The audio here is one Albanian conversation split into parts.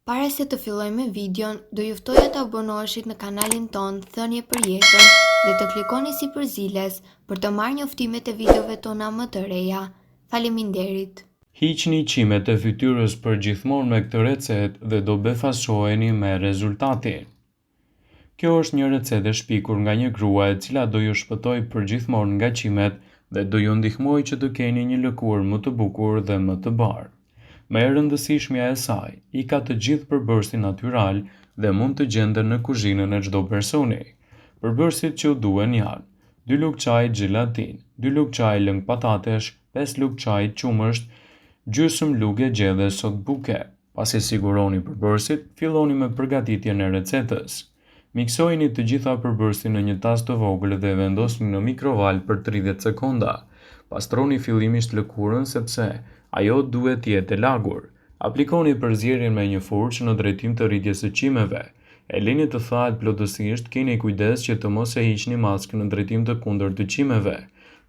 Para se të fillojmë me videon, do ju ftoja të abonoheshit në kanalin ton Thënie për Jetën dhe të klikoni si përziles për të marrë njoftimet e videove tona më të reja. Faleminderit. Hiqni qimet e fytyrës përgjithmonë me këtë recetë dhe do befashoheni me rezultatin. Kjo është një recetë e shpikur nga një grua e cila do ju shpëtoj përgjithmonë nga qimet dhe do ju ndihmoj që të keni një lëkurë më të bukur dhe më të bardhë. Më e rëndësishmja e saj, i ka të gjithë përbërësin natyral dhe mund të gjenden në kuzhinën e çdo personi. Përbërësit që u duhen janë 2 lugë çaj gelatin, 2 lugë çaj lëng patatesh, 5 lugë çaj qumësht, gjysmë lugë e gjedhe sot buke. Pasi siguroni përbërësit, filloni me përgatitjen e recetës. Miksojini të gjitha përbërësin në një tas të vogël dhe vendosni në mikrovalë për 30 sekonda. Pastroni fillimisht lëkurën sepse ajo duhet të jetë e lagur. Aplikoni përzierjen me një furçë në drejtim të rritjes së qimeve. E lini të thahet plotësisht, keni kujdes që të mos e hiqni maskën në drejtim të kundërt të qimeve.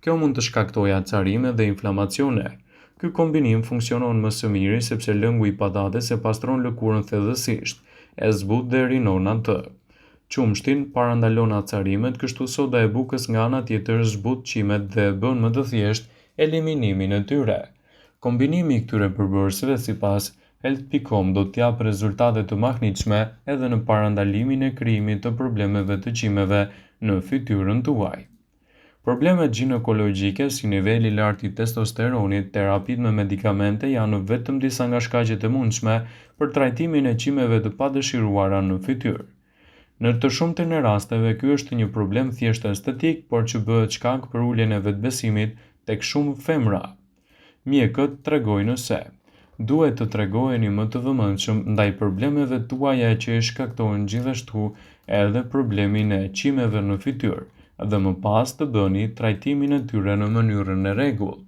Kjo mund të shkaktojë acarime dhe inflamacione. Ky kombinim funksionon më së miri sepse lëngu i patates e pastron lëkurën thellësisht, e zbut dhe rinon atë. Qumshtin parandalon acarimet, kështu soda e bukës nga ana tjetër zbut qimet dhe bën më të thjeshtë eliminimin e tyre. Kombinimi i këtyre përbërësve sipas Health.com do t'jap rezultate të mahnitshme edhe në parandalimin e krijimit të problemeve të qimeve në fytyrën tuaj. Problemet ginekologjike si niveli i lartë i testosteronit, terapitë me medikamente janë vetëm disa nga shkaqet e mundshme për trajtimin e qimeve të padëshiruara në fytyrë. Në të shumtën e rasteve, ky është një problem thjesht estetik, por që bëhet shkak për uljen e vetbesimit tek shumë femra. Mjekët tregojnë se duhet të tregoheni më të vëmendshëm ndaj problemeve tuaja që i shkaktojnë gjithashtu edhe problemin e qimeve në fytyrë dhe më pas të bëni trajtimin e tyre në mënyrën e rregulltë.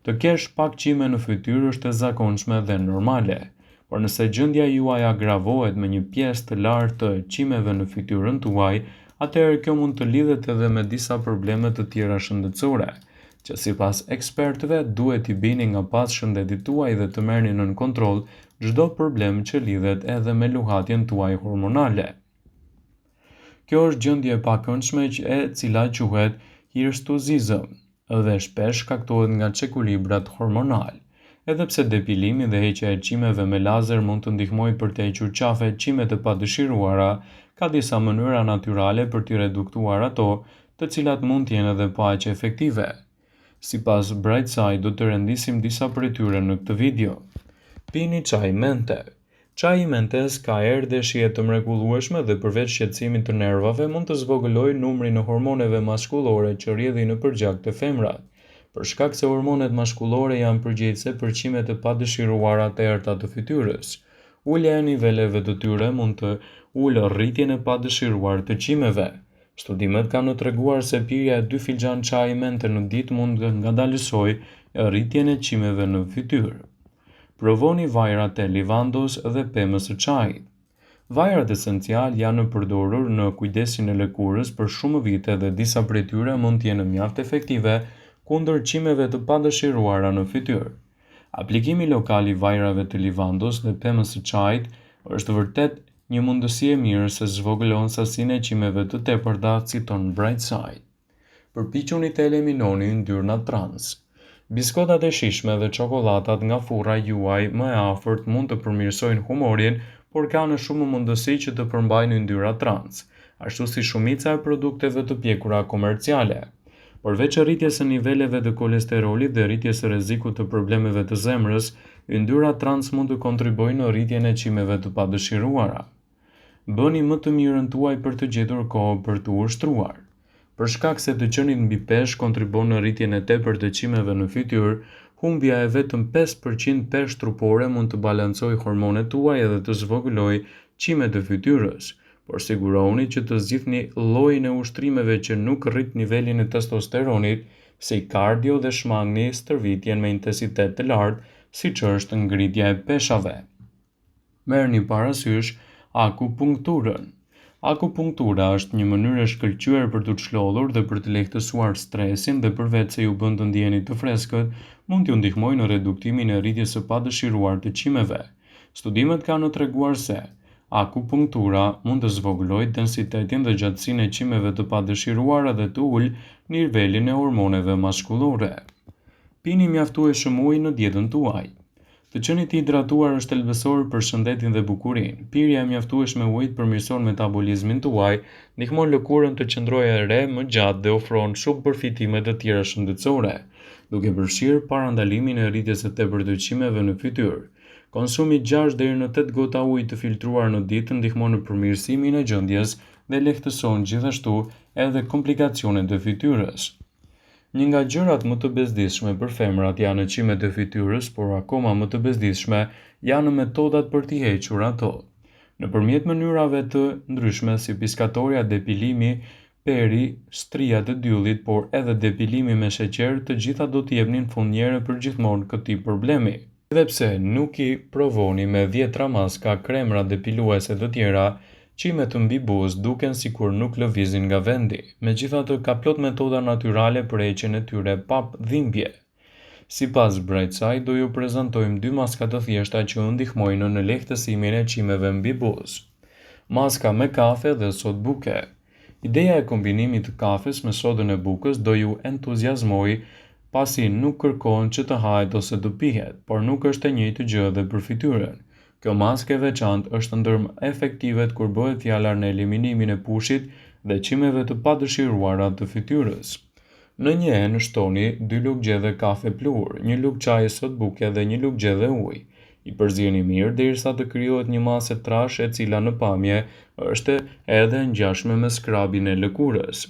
Të kesh pak qime në fytyrë është e zakonshme dhe normale, por nëse gjendja juaj agravohet me një pjesë të lartë të qimeve në fytyrën tuaj, atëherë kjo mund të lidhet edhe me disa probleme të tjera shëndetësore, që sipas ekspertëve duhet i bini nga pas shëndetit tuaj dhe të merrni nën kontroll çdo problem që lidhet edhe me luhatjen tuaj hormonale. Kjo është gjendje e pakëndshme e cila quhet hirstuzizëm dhe shpesh shkaktohet nga çekulibrat hormonal. Edhe pse depilimi dhe heqja e qimeve me lazer mund të ndihmojë për të hequr qafe qimet e padëshiruara, ka disa mënyra natyrale për t'i reduktuar ato, të cilat mund të jenë edhe paqë efektive. Sipas Brightside do të rendisim disa prej tyre në këtë video. Pini çaj mente. Çaji mentes ka erë dhe shije të mrekullueshme dhe përveç shqetësimit të nervave mund të zvogëlojë numrin e hormoneve maskullore që rrjedhin në përgjak të femrat. Për shkak se hormonet maskullore janë përgjegjëse për qimet e padëshiruara të errta të fytyrës. Ulja e niveleve të tyre mund të ulë rritjen e padëshiruar të qimeve. Studimet kanë treguar se pirja e 2 filxhan çaji mente në ditë mund të ngadalësojë rritjen e qimeve në fytyrë. Provoni vajrat e livandos dhe pemës së çajit. Vajrat esencial janë përdorur në kujdesin e lëkurës për shumë vite dhe disa prej tyre mund të jenë mjaft efektive kundër qimeve të padëshiruara në fytyrë. Aplikimi lokal i vajrave të livandos dhe pemës së çajit është vërtet një mundësi e mirë se zvogëlon sasinë e qimeve të tepërta, citon Brightside. Përpiquni të eliminoni yndyrnat trans. Biskotat e shishme dhe çokolladat nga furra juaj më e afërt mund të përmirësojnë humorin, por kanë shumë mundësi që të përmbajnë yndyra trans, ashtu si shumica e produkteve të pjekura komerciale. Përveç rritjes së niveleve të kolesterolit dhe rritjes së rrezikut të problemeve të zemrës, yndyrat trans mund të kontribojnë në rritjen e qimeve të padëshiruara. Bëni më të mirën tuaj për të gjetur kohë për të ushtruar. Për shkak se të qenit mbi peshë kontribon në rritjen e tepërt të qimeve në fytyrë, humbja e vetëm 5% peshë trupore mund të balancojë hormonet tuaj edhe të zvogëlojë qimet e fytyrës. Por sigurohuni që të zgjidhni llojin e ushtrimeve që nuk rrit nivelin e testosteronit, si kardio dhe shmangni stërvitjen me intensitet të lartë, siç është ngritja e peshave. Merrni parasysh akupunkturën. Akupunktura është një mënyrë e shkëlqyer për të çlodhur dhe për të lehtësuar stresin dhe përveç se ju bën të ndjeni të freskët, mund t'ju ndihmojë në reduktimin e rritjes së padëshiruar të qimeve. Studimet kanë treguar se akupunktura mund të zvogëlojë densitetin dhe gjatësinë e qimeve të padëshiruara dhe të ulë nivelin e hormoneve maskullore. Pini mjaftueshëm ujë në dietën tuaj. Të qenit i hidratuar është thelbësor për shëndetin dhe bukurinë. Pirja e mjaftueshme e ujit përmirëson metabolizmin tuaj, ndihmon lëkurën të qëndrojë e re më gjatë dhe ofron shumë përfitime të tjera shëndetësore, duke përfshirë parandalimin e rritjes së tepërt të qimeve në fytyrë. Konsumi 6 deri në 8 gota ujë të filtruar në ditë ndihmon në përmirësimin e gjendjes dhe lehtëson gjithashtu edhe komplikacionet e fytyrës. Një nga gjërat më të bezdisshme për femrat janë qimet e fytyrës, por akoma më të bezdisshme janë metodat për t'i hequr ato. Nëpërmjet mënyrave të ndryshme si piskatoria, depilimi peri, stria të dyllit, por edhe depilimi me sheqer, të gjitha do t'jepnin furnjere për gjithmonë këtij problemi. Edhe pse nuk i provoni me 10 maska, kremra depiluese të tjera, qimet mbi buzë duken sikur nuk lëvizin nga vendi. Megjithatë, ka plot metoda natyrale për heqjen e tyre pa dhimbje. Sipas Brightside, do ju prezantojmë 2 maska të thjeshta që ju ndihmojnë në lehtësimin e qimeve mbi buzë. Maska me kafe dhe sodë buke. Ideja e kombinimit të kafes me sodën e bukës do ju entuziazmojë, pasi nuk kërkon që të hahet ose të pihet, por nuk është e njëjtë gjë edhe për fytyrën. Kjo maskë e veçantë është ndër efektivet kur bëhet fjalë në eliminimin e pushit dhe qimeve të padëshiruara të fytyrës. Në një enë shtoni 2 lugë gjedhe kafe pluhur, 1 lugë çaji sodë buke dhe 1 lugë gjedhe ujë. I përzieni mirë derisa të krijohet një masë trash e cila në pamje është edhe ngjashme me skrabin e lëkurës.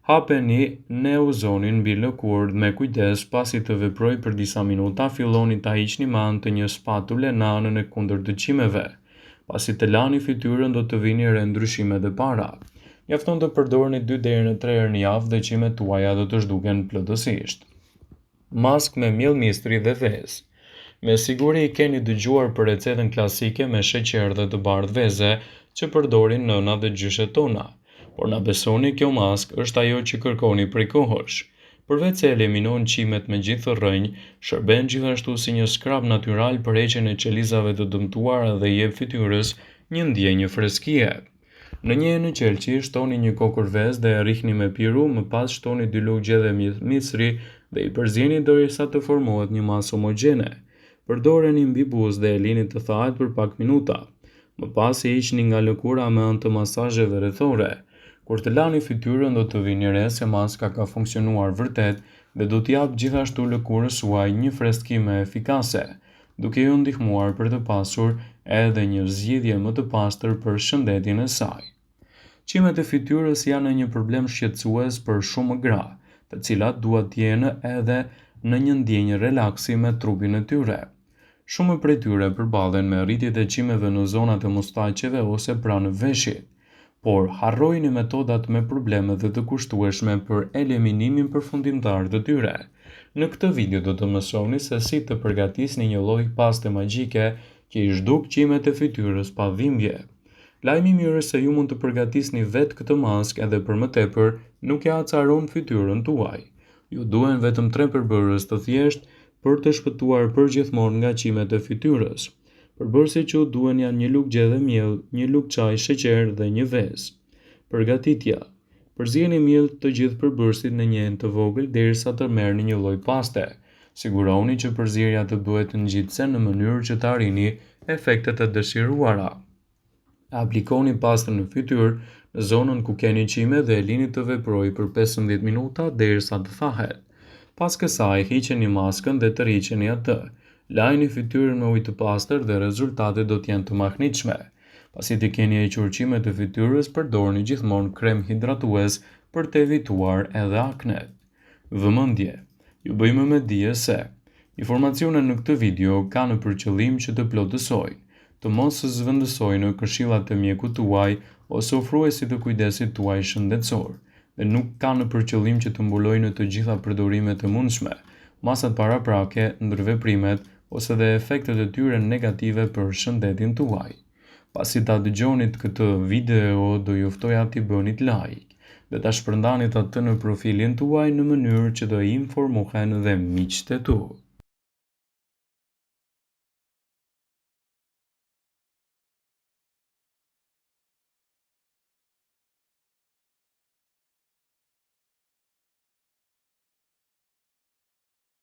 Hapeni neuzonin mbi lëkurë me kujdes, pasi të veprojë për disa minuta, filloni ta hiqni me anë të një spatule në anën e kundërt të qimeve. Pasi të lani fytyrën, do të vini re ndryshimet e para. Mjafton të përdorni 2 deri në 3 herë në javë dhe qimet tuaja do të zhduken plotësisht. Maskë me miell mistri dhe vezë. Me siguri i keni dëgjuar për recetën klasike me sheqer dhe të bardhë veze që përdorin nëna dhe gjyshet tona. Por na besoni, kjo maskë është ajo që kërkoni prej kohësh. Përveç se eliminon qimet me gjithë rrënjë, shërben gjithashtu si një skrab natyral për heqjen e qelizave të dëmtuara dhe i jep fytyrës një ndjenjë freskie. Në një enë qelçi shtoni një kokër vezë dhe e rrihni me piru, më pas shtoni 2 lugë gjedhe misri dhe i përzieni derisa të formohet një masë homogjene. Përdoreni mbi buzë dhe e lini të thahet për pak minuta. Më pas i hiqni nga lëkura me anë të masazheve rrethore. Kur të lani fytyrën, do të vini re se maska ka funksionuar vërtet dhe do t'i jap gjithashtu lëkurës suaj një freskime efikase, duke ju ndihmuar për të pasur edhe një zgjidhje më të pastër për shëndetin e saj. Qimet e fytyrës janë një problem shqetësues për shumë gra, të cilat duan të jenë edhe në një ndjenjë relaksi me trupin e tyre. Shumë prej tyre përballen me rritjet e qimeve në zonat e mustaqeve ose pranë veshit, por harrojnë metodat me probleme dhe të kushtueshme për eliminimin përfundimtar të tyre. Në këtë video do të mësoni se si të përgatisni një lloj paste magjike që i zhduk qimet e fytyrës pa dhimbje. Lajmi i mirë është se ju mund të përgatisni vetë këtë maskë edhe për më tepër nuk ja acaron fytyrën tuaj. Ju duhen vetëm 3 përbërës të thjeshtë për të shpëtuar përgjithmonë nga qimet e fytyrës. Përbërësit që duhen janë 1 lugë gjedhe miell, 1 lugë çaj sheqer dhe 1 vezë. Përgatitja. Përzieni miell të gjithë përbërësit në një enë të vogël derisa të merrni një lloj paste. Siguroni që përzierja të bëhet ngjitse në mënyrë që të arrini efektet e dëshiruara. Aplikoni pastën në fytyrë në zonën ku keni qime dhe e lini të veprojë për 15 minuta derisa të thahet. Pas kësaj hiqeni maskën dhe tërhiqeni atë. Lajni fytyrën me ujë të pastër dhe rezultatet do të jenë të mahnitshme. Pasi të keni hequr qimet e fytyrës, përdorni gjithmonë krem hidratues për të evituar edhe aknet. Vëmendje. Ju bëjmë me dije se informacionet në këtë video kanë për qëllim që të plotësojnë, të mos zëvendësojnë këshillat e mjekut tuaj ose ofruesit të kujdesit tuaj shëndetësor, dhe nuk kanë për qëllim që të mbulojnë të gjitha përdorimet e mundshme, masat paraprake, ndërveprimet ose dhe efektet e tyre negative për shëndetin tuaj. Pasi ta dëgjonit këtë video, do ju ftoja t'i bënit like dhe ta shpërndanit atë në profilin tuaj në mënyrë që do informohen dhe miqtë e tu.